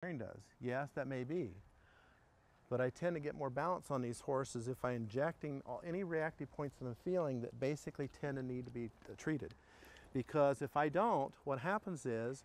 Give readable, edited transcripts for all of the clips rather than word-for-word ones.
does. Yes, that may be. But I tend to get more balance on these horses if I'm injecting any reactive points that I'm feeling that basically tend to need to be treated. Because if I don't, what happens is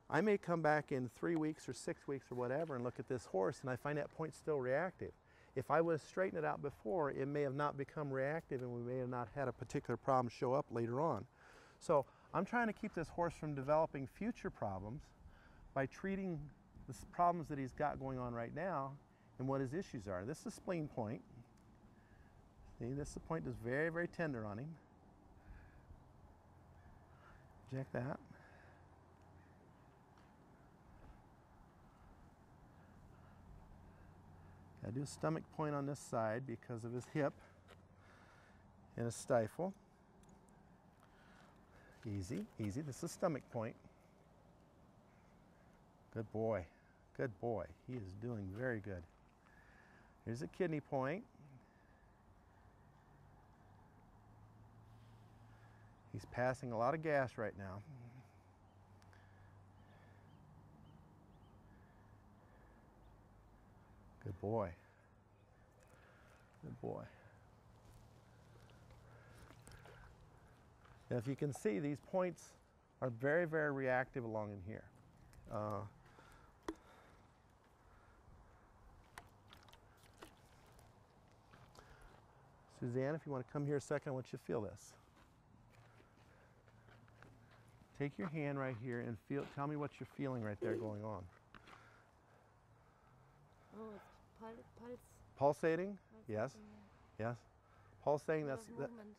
I may come back in 3 weeks or 6 weeks or whatever and look at this horse and I find that point still reactive. If I would have straightened it out before, it may have not become reactive and we may have not had a particular problem show up later on. So I'm trying to keep this horse from developing future problems by treating the problems that he's got going on right now and what his issues are. This is a spleen point. See, this is a point that's very, very tender on him. Check that. I do a stomach point on this side because of his hip and his stifle. Easy, easy. This is a stomach point. Good boy. Good boy. He is doing very good. Here's a kidney point. He's passing a lot of gas right now. Good boy. Good boy. Now if you can see, these points are very, very reactive along in here. Suzanne, if you want to come here a second, I want you to feel this. Take your hand right here and feel. Tell me what you're feeling right there going on. Oh, it's pulsating? Yes. Yes. Pulsating, that's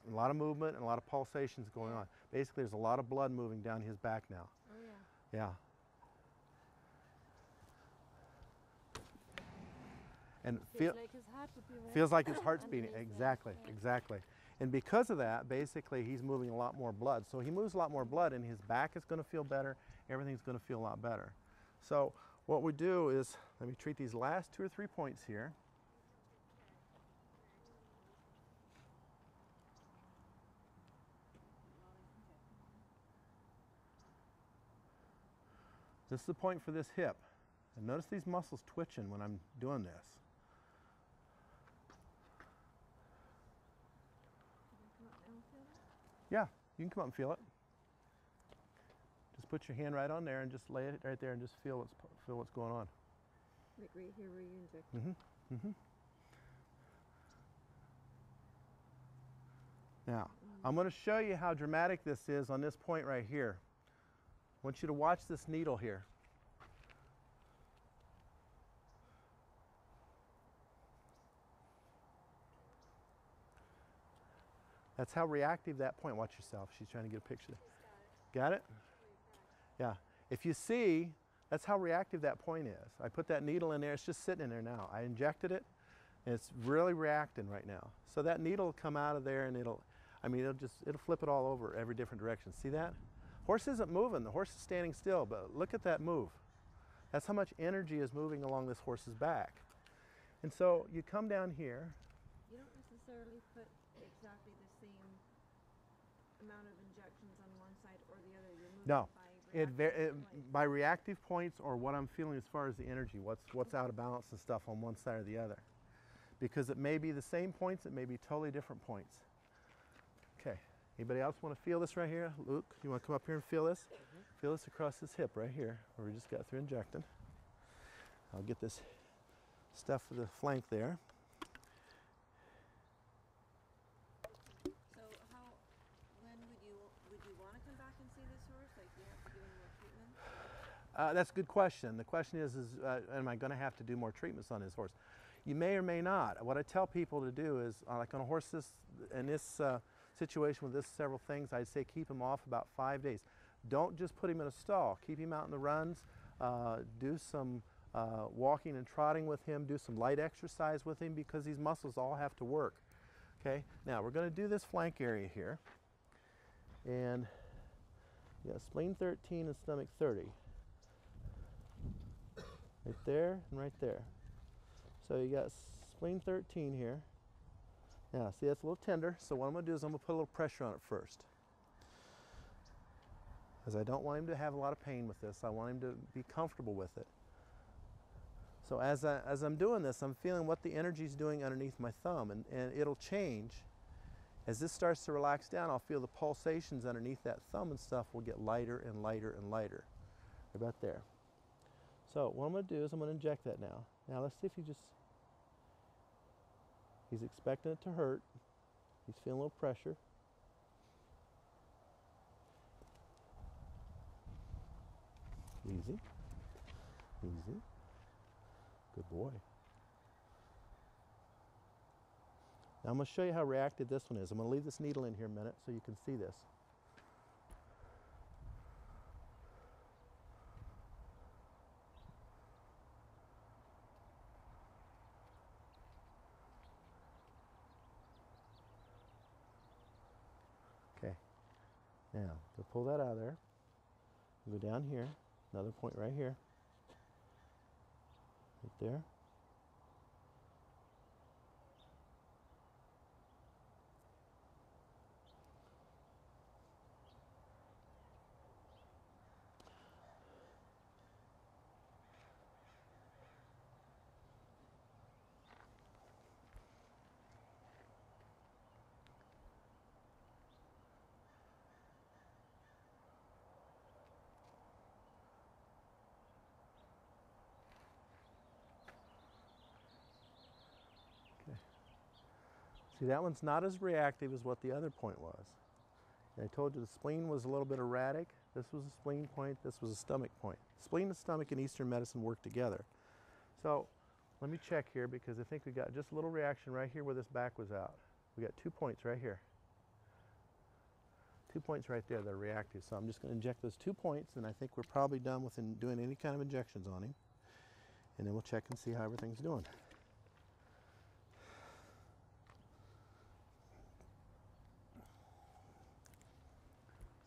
a lot of movement and a lot of pulsations going on. Basically, there's a lot of blood moving down his back now. Oh, yeah. Yeah. And feels like his heart would be feels like his heart's beating. Exactly, exactly. And because of that, basically, he's moving a lot more blood. So he moves a lot more blood, and his back is going to feel better. Everything's going to feel a lot better. So what we do is, let me treat these last 2 or 3 points here. This is the point for this hip. And notice these muscles twitching when I'm doing this. Yeah, you can come up and feel it. Just put your hand right on there and just lay it right there and just feel what's going on. Like right here where you inject. Now, I'm going to show you how dramatic this is on this point right here. I want you to watch this needle here. That's how reactive that point. Watch yourself. She's trying to get a picture. Got it? Yeah. If you see, that's how reactive that point is. I put that needle in there. It's just sitting in there now. I injected it, and it's really reacting right now. So that needle will come out of there, and it'll flip it all over every different direction. See that? Horse isn't moving. The horse is standing still, but look at that move. That's how much energy is moving along this horse's back. And so you come down here. You don't necessarily put exactly the same amount of injections on one side or the other. You're moving No, by reactive points or what I'm feeling as far as the energy, what's out of balance and stuff on one side or the other. Because it may be the same points, it may be totally different points. Okay, anybody else want to feel this right here? Luke, you want to come up here and feel this? Feel this across this hip right here where we just got through injecting. I'll get this stuff for the flank there. Would you want to come back and see this horse? Like, do you have to give him more treatment? That's a good question. The question is am I going to have to do more treatments on this horse? You may or may not. What I tell people to do is, like on a horse in this situation with this several things, I'd say keep him off about 5 days. Don't just put him in a stall. Keep him out in the runs. Do some walking and trotting with him. Do some light exercise with him because these muscles all have to work. Okay. Now we're going to do this flank area here. And you got spleen 13 and stomach 30. Right there and right there. So you got spleen 13 here. Now, see, that's a little tender, so what I'm going to do is I'm going to put a little pressure on it first. Because I don't want him to have a lot of pain with this. I want him to be comfortable with it. So as I'm doing this, I'm feeling what the energy is doing underneath my thumb, and it'll change. As this starts to relax down, I'll feel the pulsations underneath that thumb and stuff will get lighter and lighter and lighter. About there. So what I'm going to do is I'm going to inject that now. Now let's see if he's expecting it to hurt. He's feeling a little pressure. Easy. Easy. Good boy. Now I'm going to show you how reactive this one is. I'm going to leave this needle in here a minute so you can see this. Okay. Now, to pull that out of there, go down here, another point right here, right there. See, that one's not as reactive as what the other point was. And I told you the spleen was a little bit erratic. This was a spleen point, this was a stomach point. Spleen and stomach in Eastern medicine work together. So let me check here because I think we got just a little reaction right here where this back was out. We got 2 points right here. 2 points right there that are reactive. So I'm just going to inject those 2 points, and I think we're probably done with doing any kind of injections on him. And then we'll check and see how everything's doing.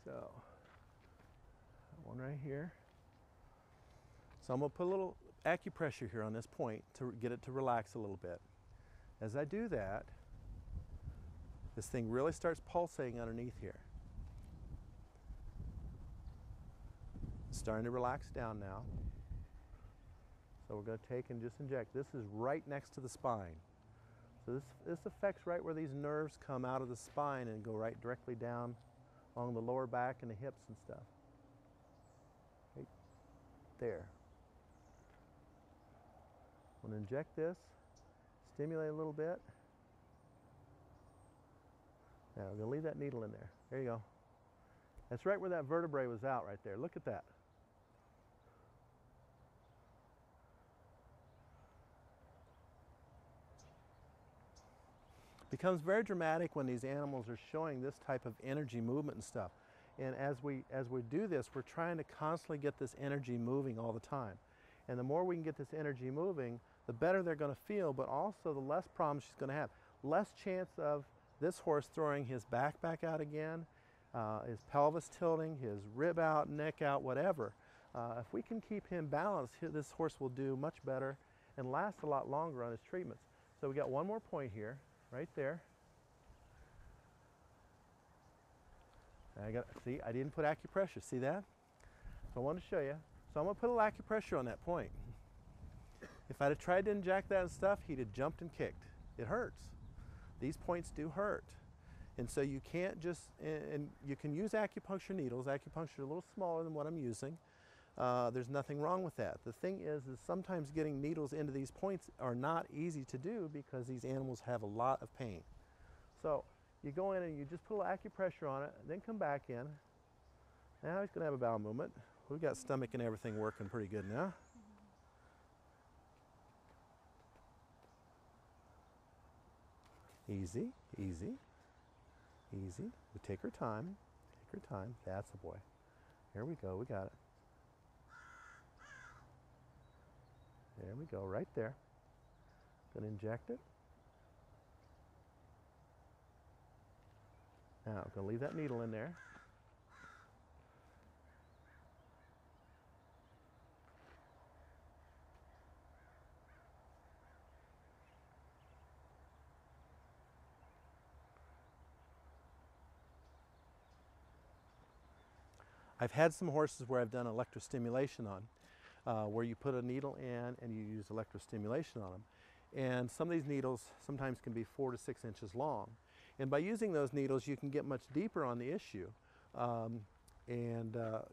So, one right here. So I'm going to put a little acupressure here on this point to get it to relax a little bit. As I do that, this thing really starts pulsating underneath here. It's starting to relax down now. So we're going to take and just inject. This is right next to the spine. So this affects right where these nerves come out of the spine and go right directly down along the lower back and the hips and stuff. Right there. I'm going to inject this, stimulate a little bit. Now we're going to leave that needle in there. There you go. That's right where that vertebrae was out right there. Look at that. Becomes very dramatic when these animals are showing this type of energy movement and stuff. And as we do this, we're trying to constantly get this energy moving all the time. And the more we can get this energy moving, the better they're going to feel, but also the less problems she's going to have. Less chance of this horse throwing his back out again, his pelvis tilting, his rib out, neck out, whatever. If we can keep him balanced, this horse will do much better and last a lot longer on his treatments. So we got one more point here. Right there. See, I didn't put acupressure. See that? So I want to show you. So I'm going to put a little acupressure on that point. If I'd have tried to inject that and stuff, he'd have jumped and kicked. It hurts. These points do hurt. And so you can't just, and you can use acupuncture needles. Acupuncture is a little smaller than what I'm using. There's nothing wrong with that. The thing is sometimes getting needles into these points are not easy to do because these animals have a lot of pain. So you go in and you just put a little acupressure on it, then come back in. Now he's going to have a bowel movement. We've got stomach and everything working pretty good now. Easy, easy, easy. We take her time. Take her time. That's the boy. Here we go. We got it. There we go, right there. Going to inject it. Now, I'm going to leave that needle in there. I've had some horses where I've done electrostimulation on. where you put a needle in and you use electrostimulation on them. And some of these needles sometimes can be 4 to 6 inches long. And by using those needles, you can get much deeper on the issue.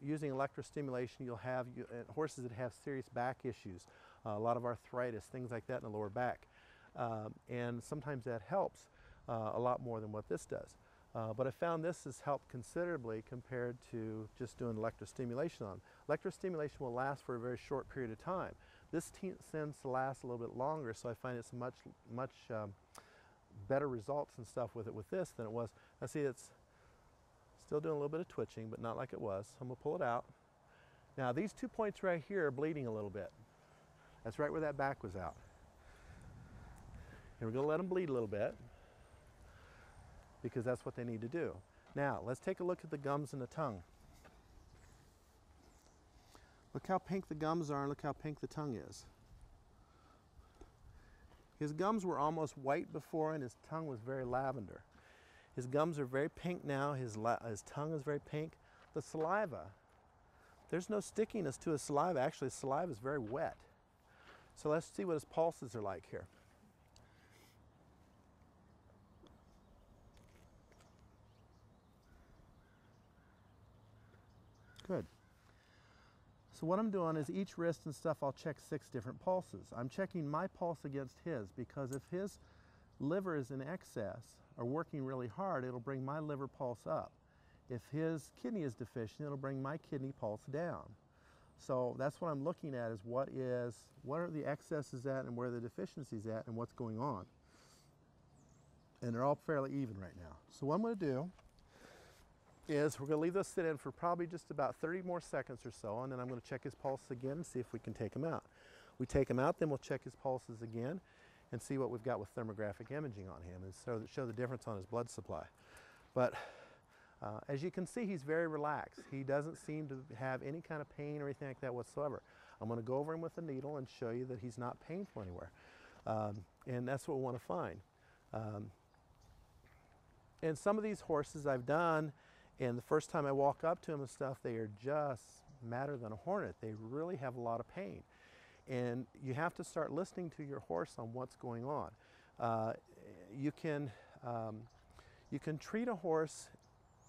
Using electrostimulation, you'll have horses that have serious back issues, a lot of arthritis, things like that in the lower back. And sometimes that helps a lot more than what this does. But I found this has helped considerably compared to just doing electrostimulation on. Electrostimulation will last for a very short period of time. This tends to last a little bit longer, so I find it's much better results and stuff with it with this than it was. I see it's still doing a little bit of twitching, but not like it was. So I'm gonna pull it out. Now these 2 points right here are bleeding a little bit. That's right where that back was out. And we're gonna let them bleed a little bit because that's what they need to do. Now let's take a look at the gums and the tongue. Look how pink the gums are and look how pink the tongue is. His gums were almost white before and his tongue was very lavender. His gums are very pink now, his tongue is very pink. The saliva, there's no stickiness to his saliva. Actually, his saliva is very wet. So let's see what his pulses are like here. Good. So what I'm doing is each wrist and stuff, I'll check 6 different pulses. I'm checking my pulse against his because if his liver is in excess or working really hard, it'll bring my liver pulse up. If his kidney is deficient, it'll bring my kidney pulse down. So that's what I'm looking at is what are the excesses at and where the deficiencies at and what's going on. And they're all fairly even right now. So what I'm going to do is we're going to leave this sit in for probably just about 30 more seconds or so, and then I'm going to check his pulse again and see if we can take him out. We take him out, then we'll check his pulses again and see what we've got with thermographic imaging on him and show the difference on his blood supply. But as you can see, he's very relaxed. He doesn't seem to have any kind of pain or anything like that whatsoever. I'm going to go over him with a needle and show you that he's not painful anywhere. And that's what we want to find. And some of these horses I've done, and the first time I walk up to them and stuff, they are just madder than a hornet. They really have a lot of pain. And you have to start listening to your horse on what's going on. You can treat a horse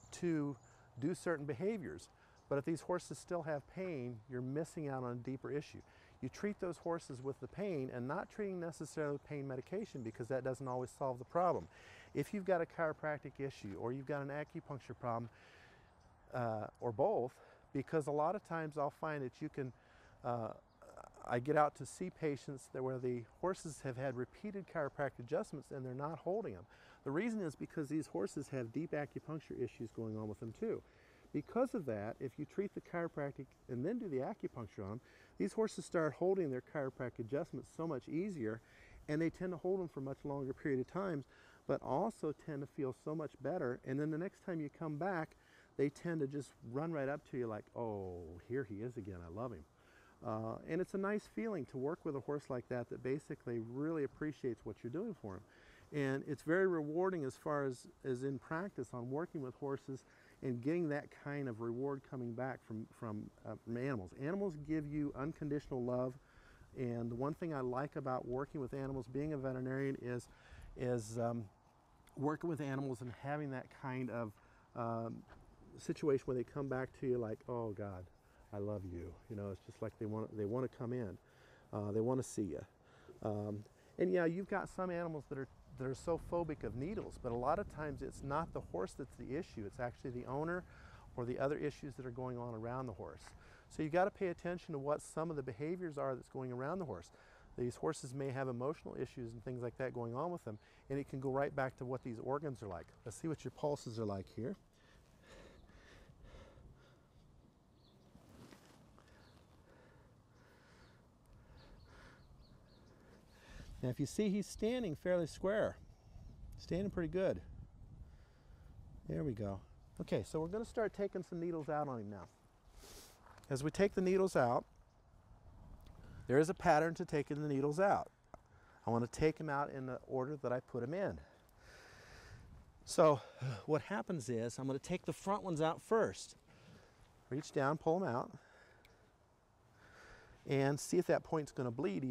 to do certain behaviors, but if these horses still have pain, you're missing out on a deeper issue. You treat those horses with the pain and not treating necessarily pain medication because that doesn't always solve the problem. If you've got a chiropractic issue or you've got an acupuncture problem, or both, because a lot of times I'll find that you can, I get out to see patients where the horses have had repeated chiropractic adjustments and they're not holding them. The reason is because these horses have deep acupuncture issues going on with them too. Because of that, if you treat the chiropractic and then do the acupuncture on them, these horses start holding their chiropractic adjustments so much easier, and they tend to hold them for a much longer period of time, but also tend to feel so much better. And then the next time you come back, they tend to just run right up to you like, oh, here he is again, I love him. And it's a nice feeling to work with a horse like that that basically really appreciates what you're doing for him. And it's very rewarding as far as in practice on working with horses and getting that kind of reward coming back from animals. Animals give you unconditional love, and the one thing I like about working with animals, being a veterinarian, is working with animals and having that kind of situation where they come back to you like, oh God, I love you. You know, it's just like they want to come in, they want to see you. And yeah, you've got some animals that are so phobic of needles, but a lot of times it's not the horse that's the issue. It's actually the owner or the other issues that are going on around the horse. So you've got to pay attention to what some of the behaviors are that's going around the horse. These horses may have emotional issues and things like that going on with them, and it can go right back to what these organs are like. Let's see what your pulses are like here. Now if you see, he's standing fairly square, standing pretty good. There we go. Okay, so we're going to start taking some needles out on him now. As we take the needles out, there is a pattern to taking the needles out. I want to take them out in the order that I put them in. So what happens is I'm going to take the front ones out first. Reach down, pull them out. and see if that point's going to bleed.